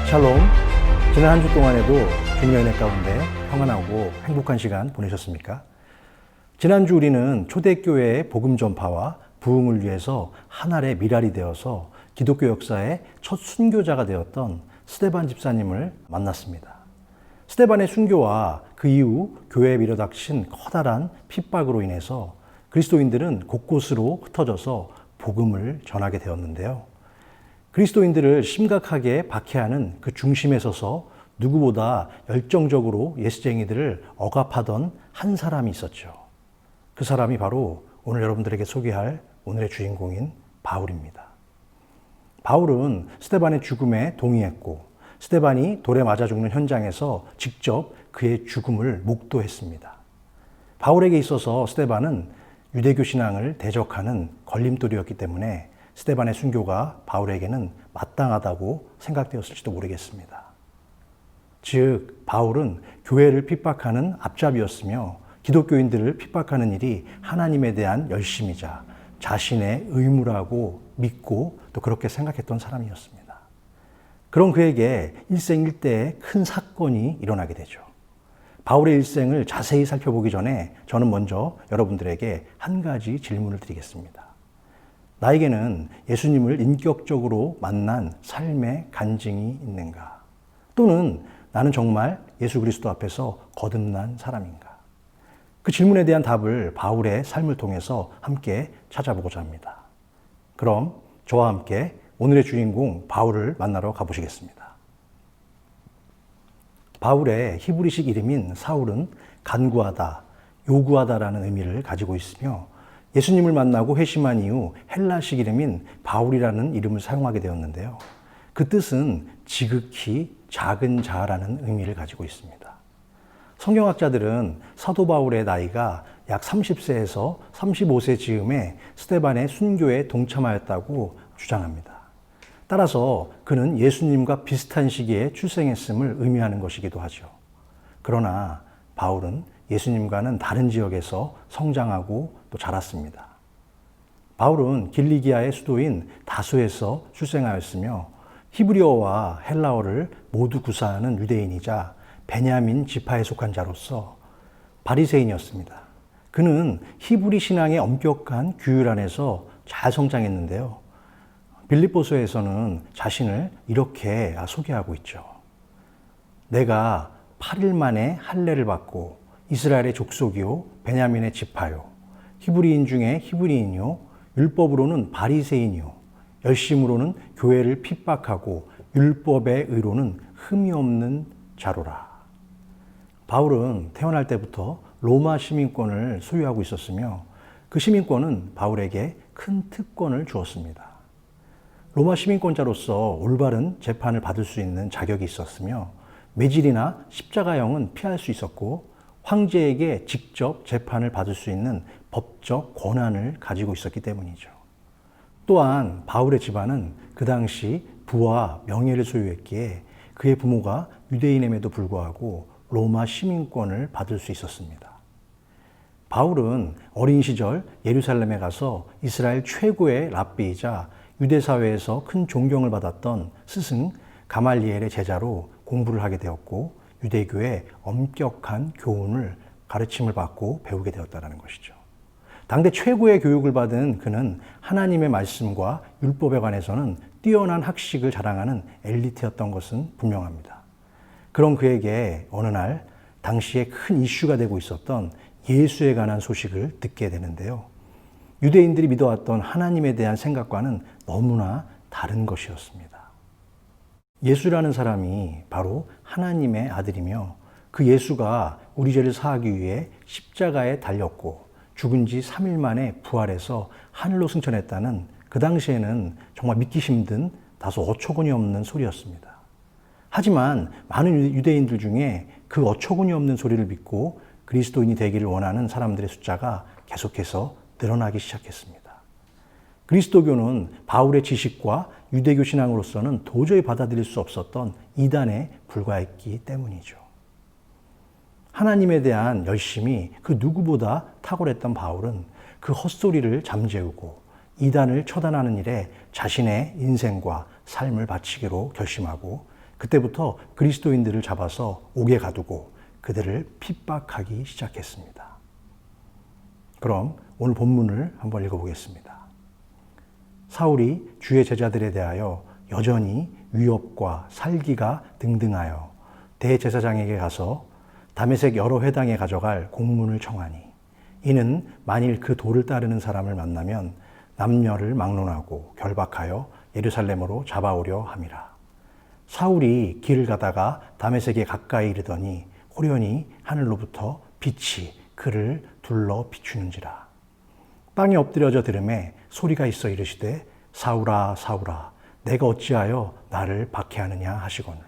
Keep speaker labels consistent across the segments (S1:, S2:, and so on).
S1: 샬롬. 지난 한 주 동안에도 주님의 은혜 가운데 평안하고 행복한 시간 보내셨습니까? 지난주 우리는 초대교회의 복음 전파와 부흥을 위해서 한 알의 밀알이 되어서 기독교 역사의 첫 순교자가 되었던 스데반 집사님을 만났습니다. 스데반의 순교와 그 이후 교회에 밀어닥친 커다란 핍박으로 인해서 그리스도인들은 곳곳으로 흩어져서 복음을 전하게 되었는데요. 그리스도인들을 심각하게 박해하는 그 중심에 서서 누구보다 열정적으로 예수쟁이들을 억압하던 한 사람이 있었죠. 그 사람이 바로 오늘 여러분들에게 소개할 오늘의 주인공인 바울입니다. 바울은 스데반의 죽음에 동의했고 스데반이 돌에 맞아 죽는 현장에서 직접 그의 죽음을 목도했습니다. 바울에게 있어서 스데반은 유대교 신앙을 대적하는 걸림돌이었기 때문에 스데반의 순교가 바울에게는 마땅하다고 생각되었을지도 모르겠습니다. 즉, 바울은 교회를 핍박하는 앞잡이였으며 기독교인들을 핍박하는 일이 하나님에 대한 열심이자 자신의 의무라고 믿고 또 그렇게 생각했던 사람이었습니다. 그런 그에게 일생일대의 큰 사건이 일어나게 되죠. 바울의 일생을 자세히 살펴보기 전에 저는 먼저 여러분들에게 한 가지 질문을 드리겠습니다. 나에게는 예수님을 인격적으로 만난 삶의 간증이 있는가? 또는 나는 정말 예수 그리스도 앞에서 거듭난 사람인가? 그 질문에 대한 답을 바울의 삶을 통해서 함께 찾아보고자 합니다. 그럼 저와 함께 오늘의 주인공 바울을 만나러 가보시겠습니다. 바울의 히브리식 이름인 사울은 간구하다, 요구하다라는 의미를 가지고 있으며 예수님을 만나고 회심한 이후 헬라식 이름인 바울이라는 이름을 사용하게 되었는데요. 그 뜻은 지극히 작은 자라는 의미를 가지고 있습니다. 성경학자들은 사도 바울의 나이가 약 30세에서 35세 즈음에 스데반의 순교에 동참하였다고 주장합니다. 따라서 그는 예수님과 비슷한 시기에 출생했음을 의미하는 것이기도 하죠. 그러나 바울은 예수님과는 다른 지역에서 성장하고 또 자랐습니다. 바울은 길리기아의 수도인 다소에서 출생하였으며 히브리어와 헬라어를 모두 구사하는 유대인이자 베냐민 지파에 속한 자로서 바리새인이었습니다. 그는 히브리 신앙의 엄격한 규율 안에서 잘 성장했는데요. 빌립보서에서는 자신을 이렇게 소개하고 있죠. 내가 8일 만에 할례를 받고 이스라엘의 족속이요 베냐민의 지파요 히브리인 중에 히브리인이요 율법으로는 바리새인이요 열심으로는 교회를 핍박하고 율법의 의로는 흠이 없는 자로라. 바울은 태어날 때부터 로마 시민권을 소유하고 있었으며 그 시민권은 바울에게 큰 특권을 주었습니다. 로마 시민권자로서 올바른 재판을 받을 수 있는 자격이 있었으며 매질이나 십자가형은 피할 수 있었고 황제에게 직접 재판을 받을 수 있는 법적 권한을 가지고 있었기 때문이죠. 또한 바울의 집안은 그 당시 부와 명예를 소유했기에 그의 부모가 유대인임에도 불구하고 로마 시민권을 받을 수 있었습니다. 바울은 어린 시절 예루살렘에 가서 이스라엘 최고의 랍비이자 유대 사회에서 큰 존경을 받았던 스승 가말리엘의 제자로 공부를 하게 되었고 유대교의 엄격한 교훈을 가르침을 받고 배우게 되었다는 것이죠. 당대 최고의 교육을 받은 그는 하나님의 말씀과 율법에 관해서는 뛰어난 학식을 자랑하는 엘리트였던 것은 분명합니다. 그런 그에게 어느 날 당시에 큰 이슈가 되고 있었던 예수에 관한 소식을 듣게 되는데요. 유대인들이 믿어왔던 하나님에 대한 생각과는 너무나 다른 것이었습니다. 예수라는 사람이 바로 하나님의 아들이며 그 예수가 우리 죄를 사하기 위해 십자가에 달렸고 죽은 지 3일 만에 부활해서 하늘로 승천했다는 그 당시에는 정말 믿기 힘든 다소 어처구니 없는 소리였습니다. 하지만 많은 유대인들 중에 그 어처구니 없는 소리를 믿고 그리스도인이 되기를 원하는 사람들의 숫자가 계속해서 늘어나기 시작했습니다. 그리스도교는 바울의 지식과 유대교 신앙으로서는 도저히 받아들일 수 없었던 이단에 불과했기 때문이죠. 하나님에 대한 열심이 그 누구보다 탁월했던 바울은 그 헛소리를 잠재우고 이단을 처단하는 일에 자신의 인생과 삶을 바치기로 결심하고 그때부터 그리스도인들을 잡아서 옥에 가두고 그들을 핍박하기 시작했습니다. 그럼 오늘 본문을 한번 읽어보겠습니다. 사울이 주의 제자들에 대하여 여전히 위협과 살기가 등등하여 대제사장에게 가서 다메섹 여러 회당에 가져갈 공문을 청하니 이는 만일 그 도를 따르는 사람을 만나면 남녀를 막론하고 결박하여 예루살렘으로 잡아오려 함이라. 사울이 길을 가다가 다메섹에 가까이 이르더니 호련히 하늘로부터 빛이 그를 둘러 비추는지라. 땅에 엎드려져 들음에 소리가 있어 이르시되 사울아 사울아 내가 어찌하여 나를 박해하느냐 하시거늘.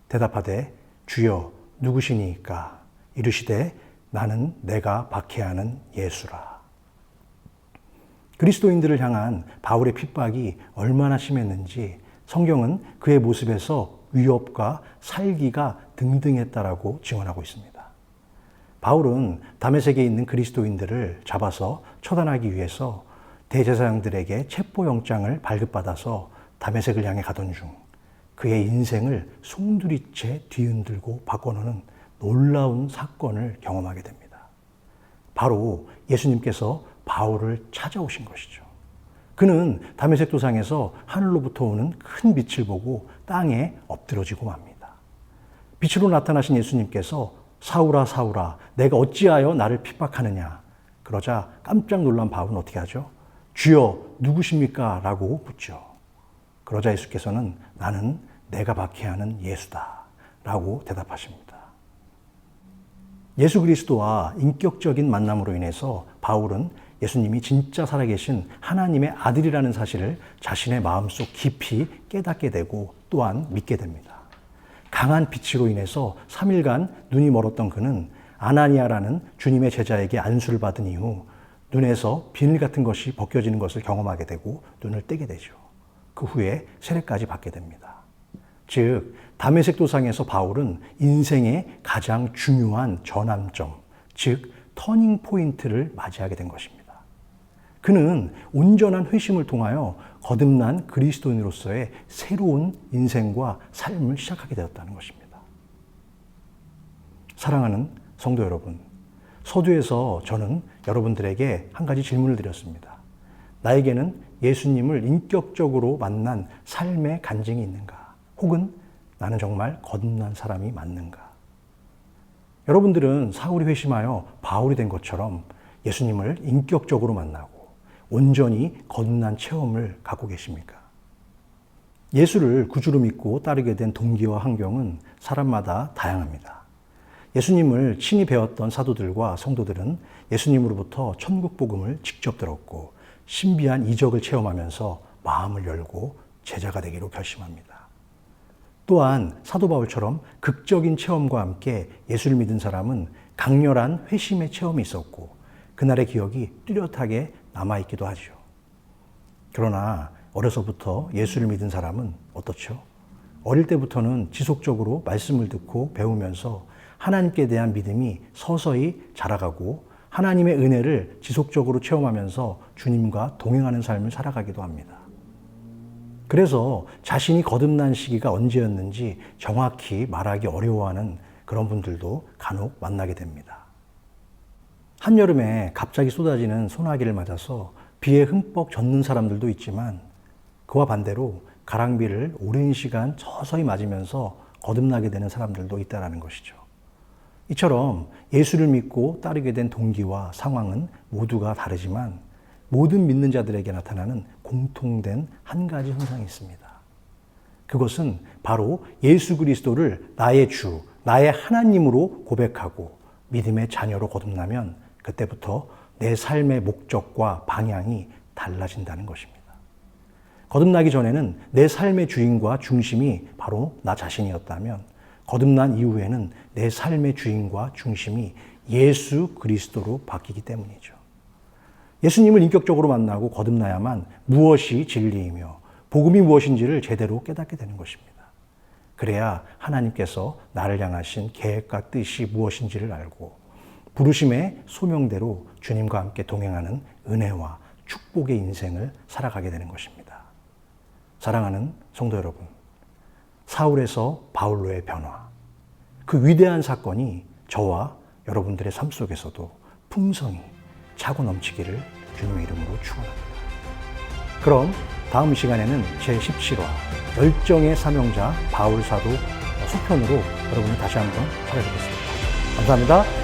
S1: 대답하되 주여 누구시니까? 이르시되 나는 내가 박해하는 예수라. 그리스도인들을 향한 바울의 핍박이 얼마나 심했는지 성경은 그의 모습에서 위협과 살기가 등등했다라고 증언하고 있습니다. 바울은 다메섹에 있는 그리스도인들을 잡아서 처단하기 위해서 대제사장들에게 체포영장을 발급받아서 다메섹을 향해 가던 중 그의 인생을 송두리째 뒤흔들고 바꿔놓는 놀라운 사건을 경험하게 됩니다. 바로 예수님께서 바울을 찾아오신 것이죠. 그는 다메섹 도상에서 하늘로부터 오는 큰 빛을 보고 땅에 엎드러지고 맙니다. 빛으로 나타나신 예수님께서 사울아 사울아 내가 어찌하여 나를 핍박하느냐. 그러자 깜짝 놀란 바울은 어떻게 하죠? 주여 누구십니까? 라고 묻죠. 그러자 예수께서는 나는 내가 박해하는 예수다 라고 대답하십니다. 예수 그리스도와 인격적인 만남으로 인해서 바울은 예수님이 진짜 살아계신 하나님의 아들이라는 사실을 자신의 마음속 깊이 깨닫게 되고 또한 믿게 됩니다. 강한 빛으로 인해서 3일간 눈이 멀었던 그는 아나니아라는 주님의 제자에게 안수를 받은 이후 눈에서 비늘 같은 것이 벗겨지는 것을 경험하게 되고 눈을 뜨게 되죠. 그 후에 세례까지 받게 됩니다. 즉 다메섹 도상에서 바울은 인생의 가장 중요한 전환점, 즉 터닝 포인트를 맞이하게 된 것입니다. 그는 온전한 회심을 통하여 거듭난 그리스도인으로서의 새로운 인생과 삶을 시작하게 되었다는 것입니다. 사랑하는 성도 여러분, 서두에서 저는 여러분들에게 한 가지 질문을 드렸습니다. 나에게는 예수님을 인격적으로 만난 삶의 간증이 있는가? 혹은 나는 정말 거듭난 사람이 맞는가? 여러분들은 사울이 회심하여 바울이 된 것처럼 예수님을 인격적으로 만나고 온전히 거듭난 체험을 갖고 계십니까? 예수를 구주로 믿고 따르게 된 동기와 환경은 사람마다 다양합니다. 예수님을 친히 배웠던 사도들과 성도들은 예수님으로부터 천국 복음을 직접 들었고 신비한 이적을 체험하면서 마음을 열고 제자가 되기로 결심합니다. 또한 사도 바울처럼 극적인 체험과 함께 예수를 믿은 사람은 강렬한 회심의 체험이 있었고 그날의 기억이 뚜렷하게 남아있기도 하죠. 그러나 어려서부터 예수를 믿은 사람은 어떻죠? 어릴 때부터는 지속적으로 말씀을 듣고 배우면서 하나님께 대한 믿음이 서서히 자라가고 하나님의 은혜를 지속적으로 체험하면서 주님과 동행하는 삶을 살아가기도 합니다. 그래서 자신이 거듭난 시기가 언제였는지 정확히 말하기 어려워하는 그런 분들도 간혹 만나게 됩니다. 한여름에 갑자기 쏟아지는 소나기를 맞아서 비에 흠뻑 젖는 사람들도 있지만 그와 반대로 가랑비를 오랜 시간 서서히 맞으면서 거듭나게 되는 사람들도 있다는 것이죠. 이처럼 예수를 믿고 따르게 된 동기와 상황은 모두가 다르지만 모든 믿는 자들에게 나타나는 공통된 한 가지 현상이 있습니다. 그것은 바로 예수 그리스도를 나의 주, 나의 하나님으로 고백하고 믿음의 자녀로 거듭나면 그때부터 내 삶의 목적과 방향이 달라진다는 것입니다. 거듭나기 전에는 내 삶의 주인과 중심이 바로 나 자신이었다면 거듭난 이후에는 내 삶의 주인과 중심이 예수 그리스도로 바뀌기 때문이죠. 예수님을 인격적으로 만나고 거듭나야만 무엇이 진리이며 복음이 무엇인지를 제대로 깨닫게 되는 것입니다. 그래야 하나님께서 나를 향하신 계획과 뜻이 무엇인지를 알고 부르심의 소명대로 주님과 함께 동행하는 은혜와 축복의 인생을 살아가게 되는 것입니다. 사랑하는 성도 여러분, 사울에서 바울로의 변화. 그 위대한 사건이 저와 여러분들의 삶 속에서도 풍성히 차고 넘치기를 주님의 이름으로 축원합니다. 그럼 다음 시간에는 제17화 열정의 사명자 바울 사도 속편으로 여러분을 다시 한번 찾아뵙겠습니다. 감사합니다.